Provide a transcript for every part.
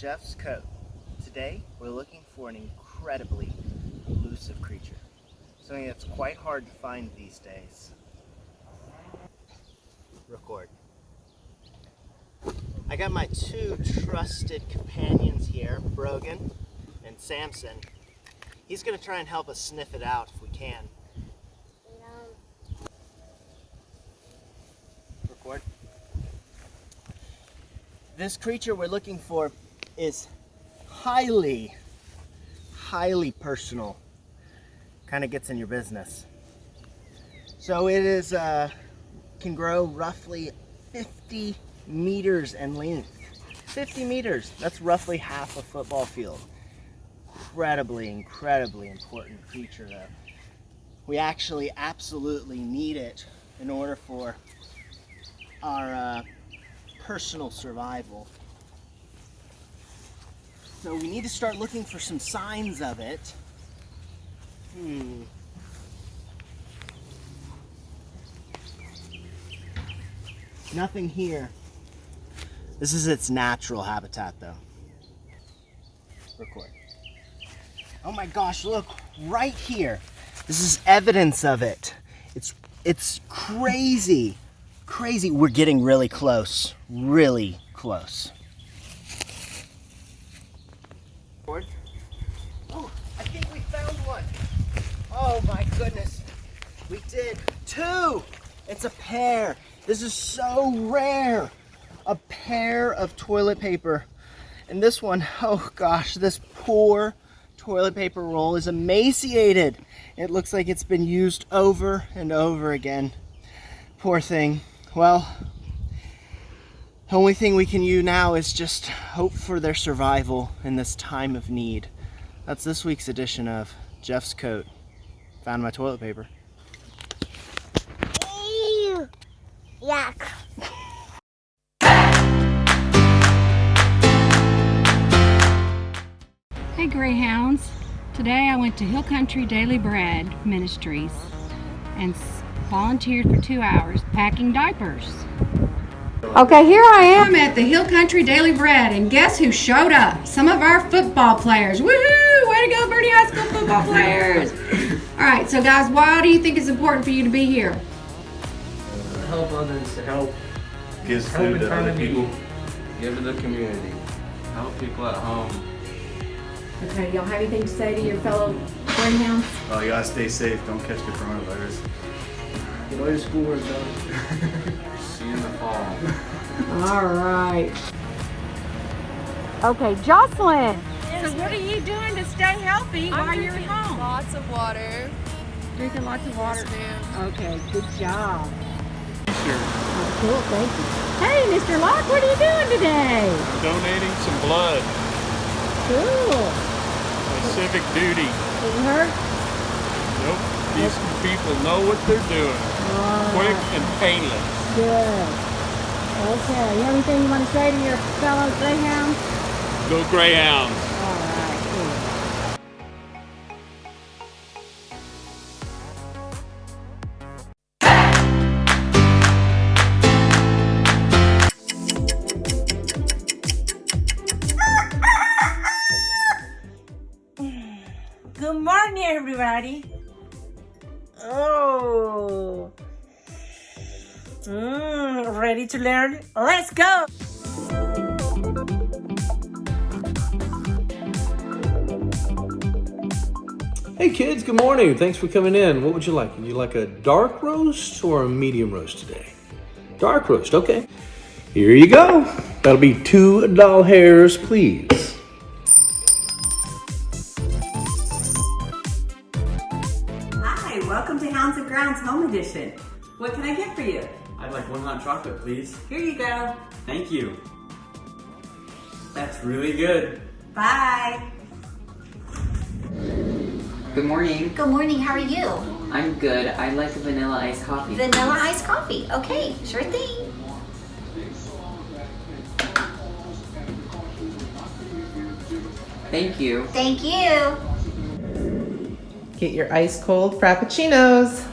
Jeff's coat. Today we're looking for an incredibly elusive creature. Something that's quite hard to find these days. Record. I got my two trusted companions here, Brogan and Samson. He's going to try and help us sniff it out if we can. Record. This creature we're looking for is highly personal. Kind of gets in your business. So it is can grow roughly 50 meters in length. 50 meters, that's roughly half a football field. Incredibly important creature though. We actually absolutely need it in order for our personal survival. So we need to start looking for some signs of it. Nothing here. This is its natural habitat though. Record. Oh my gosh, look, right here. This is evidence of it. It's crazy. Crazy. We're getting really close. Really close. Oh, I think we found one. Oh my goodness. We did. Two. It's a pair. This is so rare. A pair of toilet paper. And this one, oh gosh, this poor toilet paper roll is emaciated. It looks like it's been used over and over again. Poor thing. Well, the only thing we can do now is just hope for their survival in this time of need. That's this week's edition of Jeff's Coat. Found my toilet paper. Ew. Yuck. Hey Greyhounds, today I went to Hill Country Daily Bread Ministries and volunteered for 2 hours packing diapers. Okay, here I am at the Hill Country Daily Bread, and guess who showed up? Some of our football players. Woohoo! Way to go, Boerne High School football players! Alright, so guys, why do you think it's important for you to be here? Help others, to help Gives food to other people. give to the community, help people at home. Okay, y'all have anything to say to your fellow Greyhounds? Oh, you gotta stay safe. Don't catch the coronavirus. Get all your schoolwork done. See you in the fall. Alright. Okay, Jocelyn. So what are you doing to stay healthy while you're at home? Lots of water. Drinking lots of water. Yes, ma'am. Okay, good job. Sure. Oh, cool, thank you. Hey, Mr. Locke, what are you doing today? Donating some blood. Cool. My civic duty. Didn't hurt? Nope. These people know what they're doing. Quick and painless. Good. Okay, you have anything you want to say to your fellow Greyhounds? Go Greyhounds. All right, cool. Good morning, everybody. Oh. Ready to learn? Let's go. Hey kids, good morning. Thanks for coming in. What would you like? Would you like a dark roast or a medium roast today? Dark roast, okay. Here you go. That'll be 2 doll hairs, please. Hi, welcome to Hounds and Grounds Home Edition. What can I get for you? I'd like 1 hot chocolate, please. Here you go. Thank you. That's really good. Bye. Good morning. Good morning, how are you? I'm good. I'd like a vanilla iced coffee. Vanilla iced coffee. Okay, sure thing. Thank you. Thank you. Get your ice cold frappuccinos.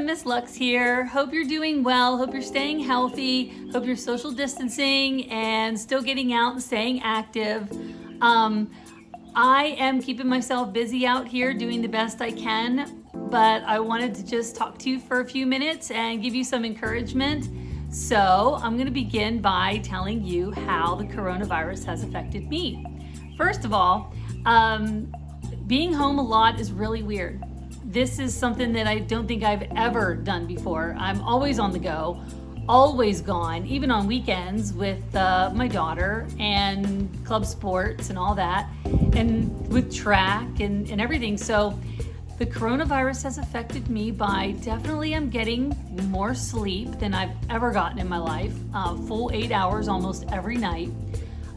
Miss Lux here. Hope you're doing well. Hope you're staying healthy. Hope you're social distancing and still getting out and staying active. I am keeping myself busy out here doing the best I can, but I wanted to just talk to you for a few minutes and give you some encouragement. So I'm going to begin by telling you how the coronavirus has affected me. First of all, being home a lot is really weird. This is something that I don't think I've ever done before. I'm always on the go, always gone, even on weekends with my daughter and club sports and all that, and with track and everything. So the coronavirus has affected me by definitely I'm getting more sleep than I've ever gotten in my life, full 8 hours almost every night.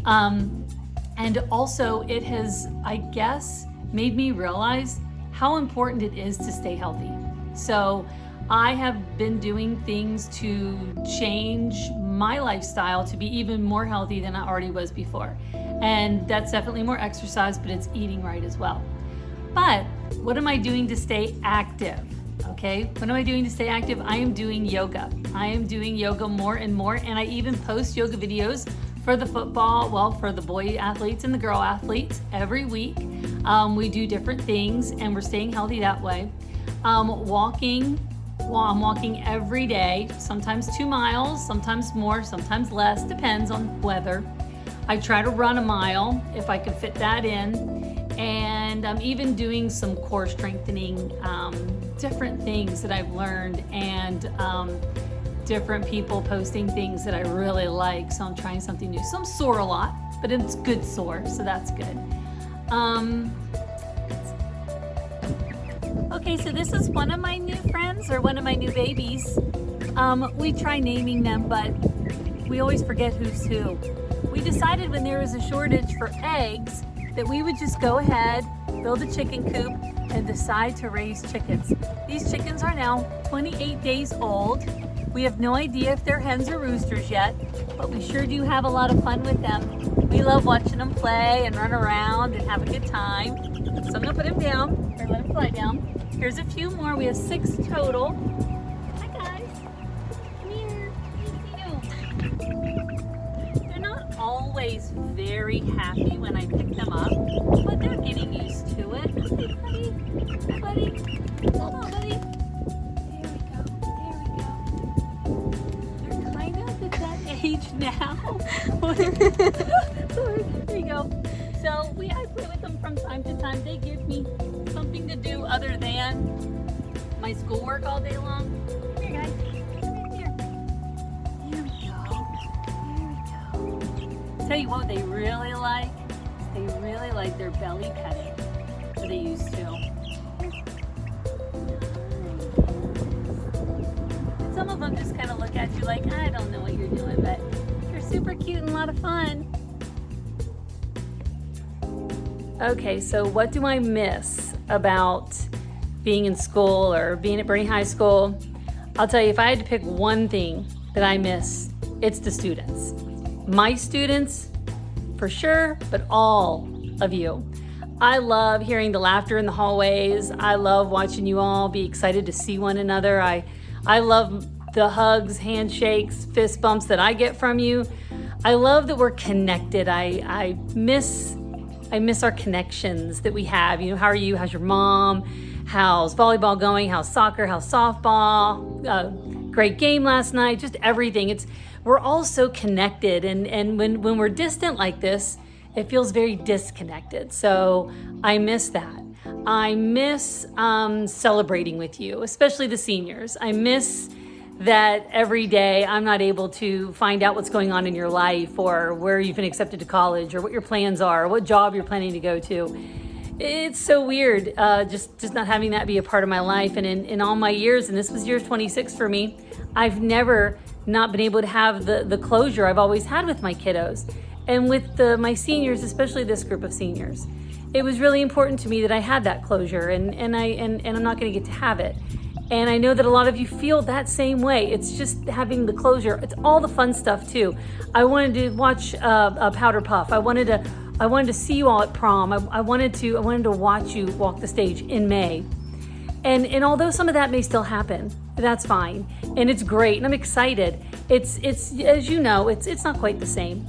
And also it has, I guess, made me realize how important it is to stay healthy. So I have been doing things to change my lifestyle to be even more healthy than I already was before. And that's definitely more exercise, but it's eating right as well. But what am I doing to stay active? Okay, what am I doing to stay active? I am doing yoga. I am doing yoga more and more, and I even post yoga videos for the for the boy athletes and the girl athletes every week. We do different things and we're staying healthy that way. I'm walking every day, sometimes 2 miles, sometimes more, sometimes less, depends on weather. I try to run a mile if I can fit that in. And I'm even doing some core strengthening, different things that I've learned, and different people posting things that I really like. So I'm trying something new. So I'm sore a lot, but it's good sore, so that's good. Okay, so this is one of my new friends, or one of my new babies. We try naming them, but we always forget who's who. We decided when there was a shortage for eggs that we would just go ahead, build a chicken coop, and decide to raise chickens. These chickens are now 28 days old. We have no idea if they're hens or roosters yet, but we sure do have a lot of fun with them. We love watching them play and run around and have a good time. So I'm gonna put them down, or let them fly down. Here's a few more. We have 6 total. Hi guys, come here. They're not always very happy when I pick them up, but they're getting used to it. Hey buddy, hi buddy, hold on buddy. There we go. They're kind of at that age now. Sorry, there you go. So I play with them from time to time. They give me something to do other than my schoolwork all day long. Here guys, come here. Here we go. Tell you what they really like. They really like their belly petting. So they used to. Some of them just kind of look at you like, I don't know what you're doing, but they're super cute and a lot of fun. Okay, so what do I miss about being in school or being at Boerne High School? I'll tell you, if I had to pick one thing that I miss, it's the students. My students, for sure, but all of you. I love hearing the laughter in the hallways. I love watching you all be excited to see one another. I love the hugs, handshakes, fist bumps that I get from you. I love that we're connected. I miss our connections that we have. You know, how are you? How's your mom? How's volleyball going? How's soccer? How's softball? Great game last night. Just everything. We're all so connected, and when we're distant like this, it feels very disconnected. So I miss that. I miss celebrating with you, especially the seniors. I miss that every day I'm not able to find out what's going on in your life, or where you've been accepted to college, or what your plans are, or what job you're planning to go to. It's so weird, just not having that be a part of my life. And in all my years, and this was year 26 for me, I've never not been able to have the closure I've always had with my kiddos. And with my seniors, especially this group of seniors, it was really important to me that I had that closure, and I'm not going to get to have it. And I know that a lot of you feel that same way. It's just having the closure. It's all the fun stuff too. I wanted to watch a Powder Puff. I wanted to see you all at prom. I wanted to watch you walk the stage in May. And although some of that may still happen, that's fine. And it's great, and I'm excited. It's as you know, it's not quite the same.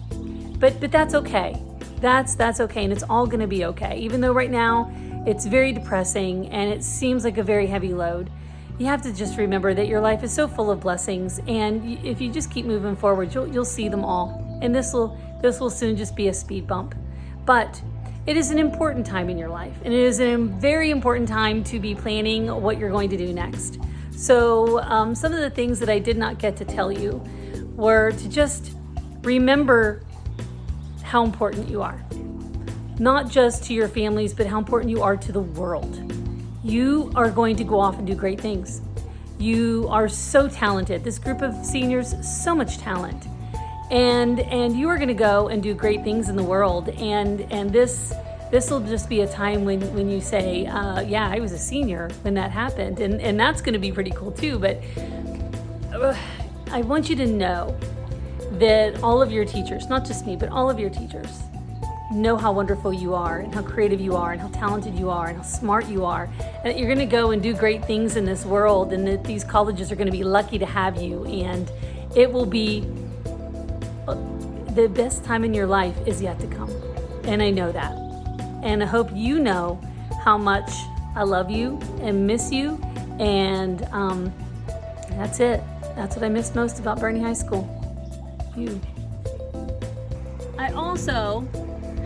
But that's okay. That's okay, and it's all gonna be okay. Even though right now it's very depressing and it seems like a very heavy load, you have to just remember that your life is so full of blessings, and if you just keep moving forward, you'll see them all. And this will soon just be a speed bump. But it is an important time in your life, and it is a very important time to be planning what you're going to do next. So some of the things that I did not get to tell you were to just remember how important you are. Not just to your families, but how important you are to the world. You are going to go off and do great things. You are so talented. This group of seniors, so much talent. And you are going to go and do great things in the world. And this will just be a time when you say, yeah, I was a senior when that happened. And that's going to be pretty cool too. But I want you to know that all of your teachers, not just me, but all of your teachers, know how wonderful you are and how creative you are and how talented you are and how smart you are, and that you're going to go and do great things in this world, and that these colleges are going to be lucky to have you, and it will be the best time in your life is yet to come. And I know that, and I hope you know how much I love you and miss you, and that's it. That's what I miss most about Boerne High School. You. I also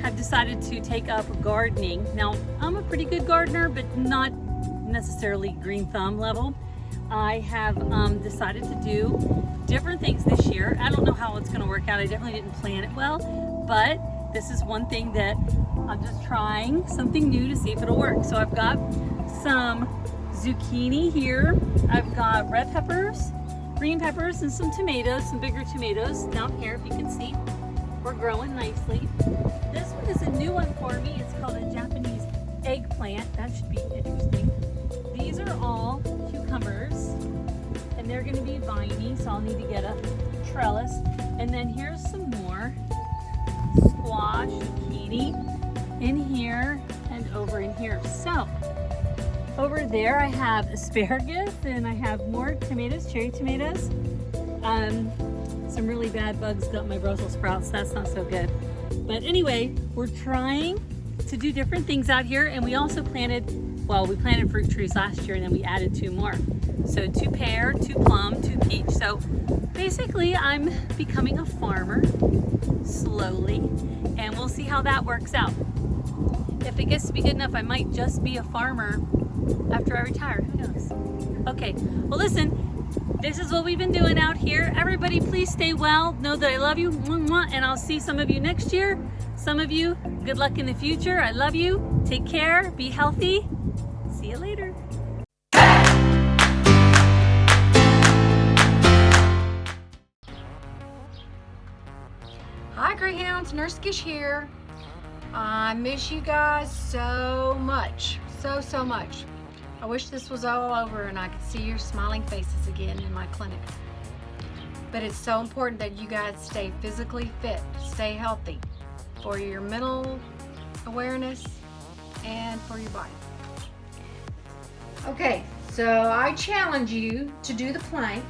have decided to take up gardening. Now, I'm a pretty good gardener, but not necessarily green thumb level. I have decided to do different things this year. I don't know how it's going to work out. I definitely didn't plan it well, but this is one thing that I'm just trying something new to see if it'll work. So I've got some zucchini here. I've got red peppers, green peppers, and some tomatoes, some bigger tomatoes down here, if you can see. We're growing nicely. This one is a new one for me. It's called a Japanese eggplant. That should be interesting. These are all cucumbers, and they're going to be viney, so I'll need to get a trellis. And then here's some more squash, zucchini in here and over in here. So over there I have asparagus, and I have more tomatoes, cherry tomatoes. Some really bad bugs got my Brussels sprouts. That's not so good. But anyway, we're trying to do different things out here, and we also planted fruit trees last year, and then we added 2 more. So 2 pear, 2 plum, 2 peach. So basically I'm becoming a farmer slowly, and we'll see how that works out. If it gets to be good enough, I might just be a farmer after I retire. Who knows? Okay, well listen, this is what we've been doing out here. Everybody please stay well. Know that I love you, and I'll see some of you next year. Some of you, good luck in the future. I love you. Take care. Be healthy. See you later. Hi Greyhounds, Nurse Gish here. I miss you guys so much, so much. I wish this was all over and I could see your smiling faces again in my clinic. But it's so important that you guys stay physically fit, stay healthy for your mental awareness and for your body. Okay, so I challenge you to do the plank.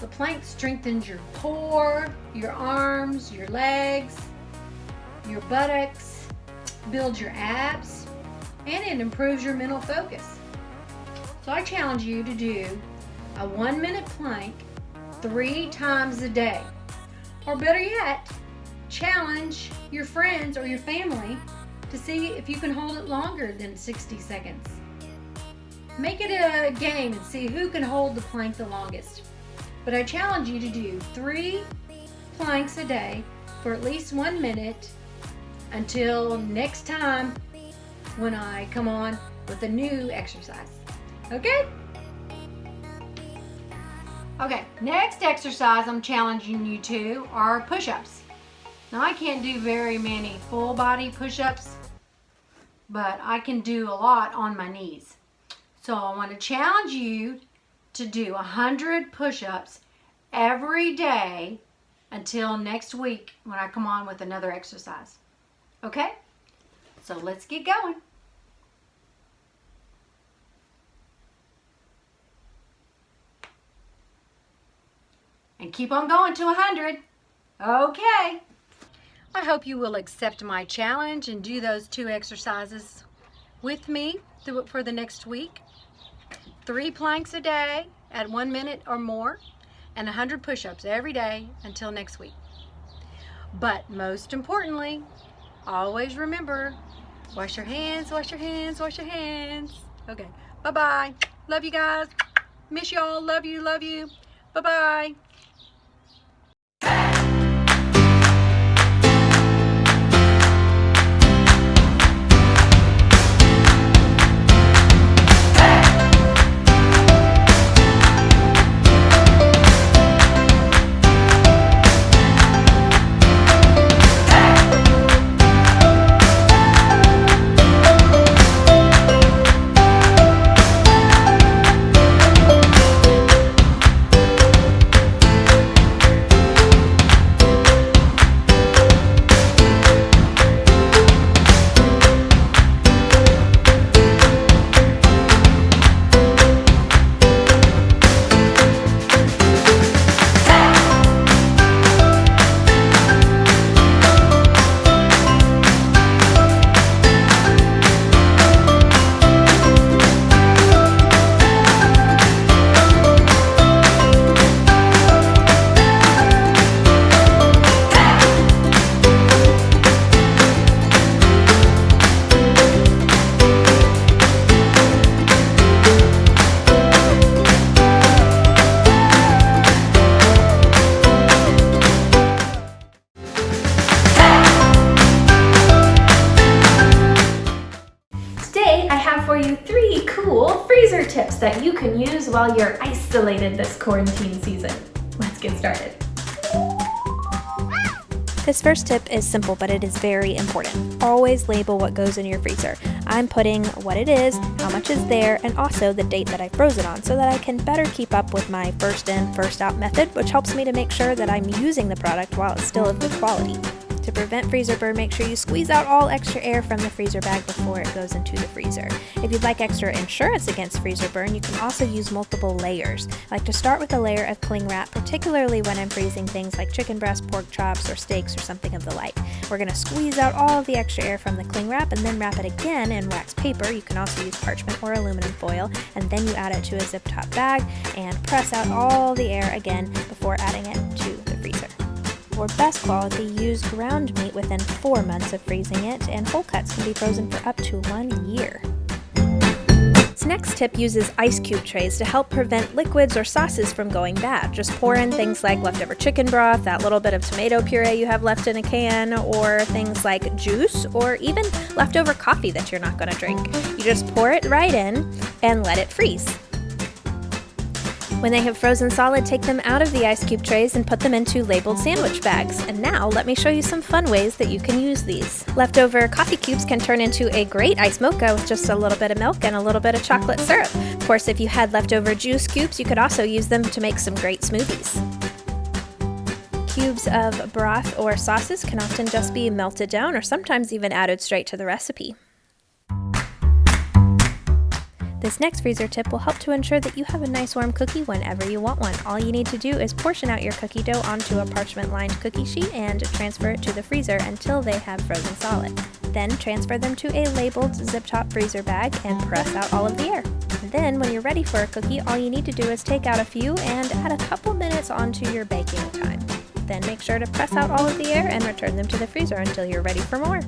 The plank strengthens your core, your arms, your legs, your buttocks, builds your abs, and it improves your mental focus. So I challenge you to do a 1-minute plank 3 times a day. Or better yet, challenge your friends or your family to see if you can hold it longer than 60 seconds. Make it a game and see who can hold the plank the longest. But I challenge you to do 3 planks a day for at least 1 minute until next time when I come on with a new exercise. Okay? Okay, next exercise I'm challenging you to are push-ups. Now I can't do very many full body push-ups, but I can do a lot on my knees. So I want to challenge you to do 100 push-ups every day until next week when I come on with another exercise. Okay? So let's get going. and keep on going to 100. Okay. I hope you will accept my challenge and do those 2 exercises with me for the next week. 3 planks a day at 1 minute or more, and 100 push-ups every day until next week. But most importantly, always remember, wash your hands, wash your hands, wash your hands. Okay, bye-bye. Love you guys. Miss y'all. Love you, love you. Bye-bye. For you 3 cool freezer tips that you can use while you're isolated this quarantine season. Let's get started. This first tip is simple, but it is very important. Always label what goes in your freezer. I'm putting what it is, how much is there, and also the date that I froze it on so that I can better keep up with my first in, first out method, which helps me to make sure that I'm using the product while it's still of good quality. To prevent freezer burn, make sure you squeeze out all extra air from the freezer bag before it goes into the freezer. If you'd like extra insurance against freezer burn, you can also use multiple layers. I like to start with a layer of cling wrap, particularly when I'm freezing things like chicken breast, pork chops, or steaks, or something of the like. We're going to squeeze out all of the extra air from the cling wrap and then wrap it again in wax paper. You can also use parchment or aluminum foil, and then you add it to a zip top bag and press out all the air again before adding it to the freezer. For best quality, use ground meat within 4 months of freezing it, and whole cuts can be frozen for up to 1 year. This next tip uses ice cube trays to help prevent liquids or sauces from going bad. Just pour in things like leftover chicken broth, that little bit of tomato puree you have left in a can, or things like juice, or even leftover coffee that you're not going to drink. You just pour it right in and let it freeze. When they have frozen solid, take them out of the ice cube trays and put them into labeled sandwich bags. And now, let me show you some fun ways that you can use these. Leftover coffee cubes can turn into a great ice mocha with just a little bit of milk and a little bit of chocolate syrup. Of course, if you had leftover juice cubes, you could also use them to make some great smoothies. Cubes of broth or sauces can often just be melted down or sometimes even added straight to the recipe. This next freezer tip will help to ensure that you have a nice warm cookie whenever you want one. All you need to do is portion out your cookie dough onto a parchment-lined cookie sheet and transfer it to the freezer until they have frozen solid. Then transfer them to a labeled zip-top freezer bag and press out all of the air. And then when you're ready for a cookie, all you need to do is take out a few and add a couple minutes onto your baking time. Then make sure to press out all of the air and return them to the freezer until you're ready for more.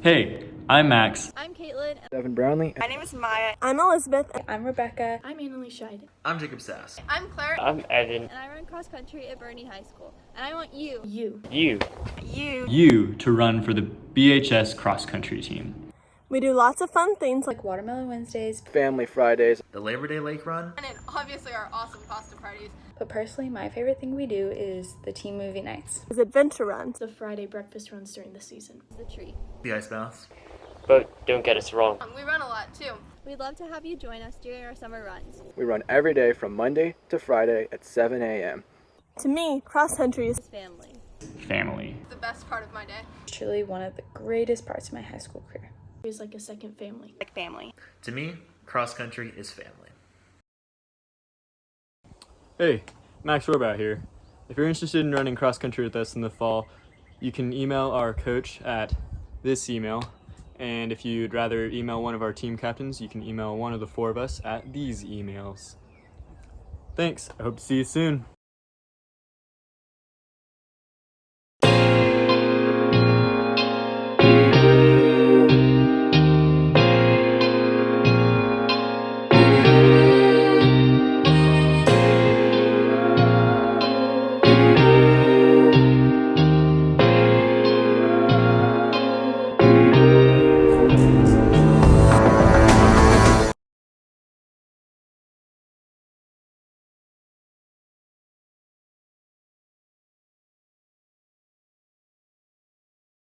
Hey, I'm Max. I'm Caitlin. Evan Brownlee. My name is Maya. I'm Elizabeth. I'm Rebecca. I'm Annalie Scheid. I'm Jacob Sass. I'm Claire. I'm Evan. And I run cross country at Boerne High School. And I want you to run for the BHS cross country team. We do lots of fun things like Watermelon Wednesdays, Family Fridays, the Labor Day Lake Run, and then obviously our awesome pasta parties. But personally, my favorite thing we do is the team movie nights. Is adventure runs. The Friday breakfast runs during the season. The tree. the ice baths. But don't get us wrong. We run a lot too. We'd love to have you join us during our summer runs. We run every day from Monday to Friday at 7 a.m. To me, cross country is family. Family. It's the best part of my day. It's truly one of the greatest parts of my high school career. It was like a second family. Like family. To me, Cross country is family. Hey, Max Rohrbaugh here. If you're interested in running cross country with us in the fall, you can email our coach at this email. And if you'd rather email one of our team captains, you can email one of the four of us at these emails. Thanks. I hope to see you soon.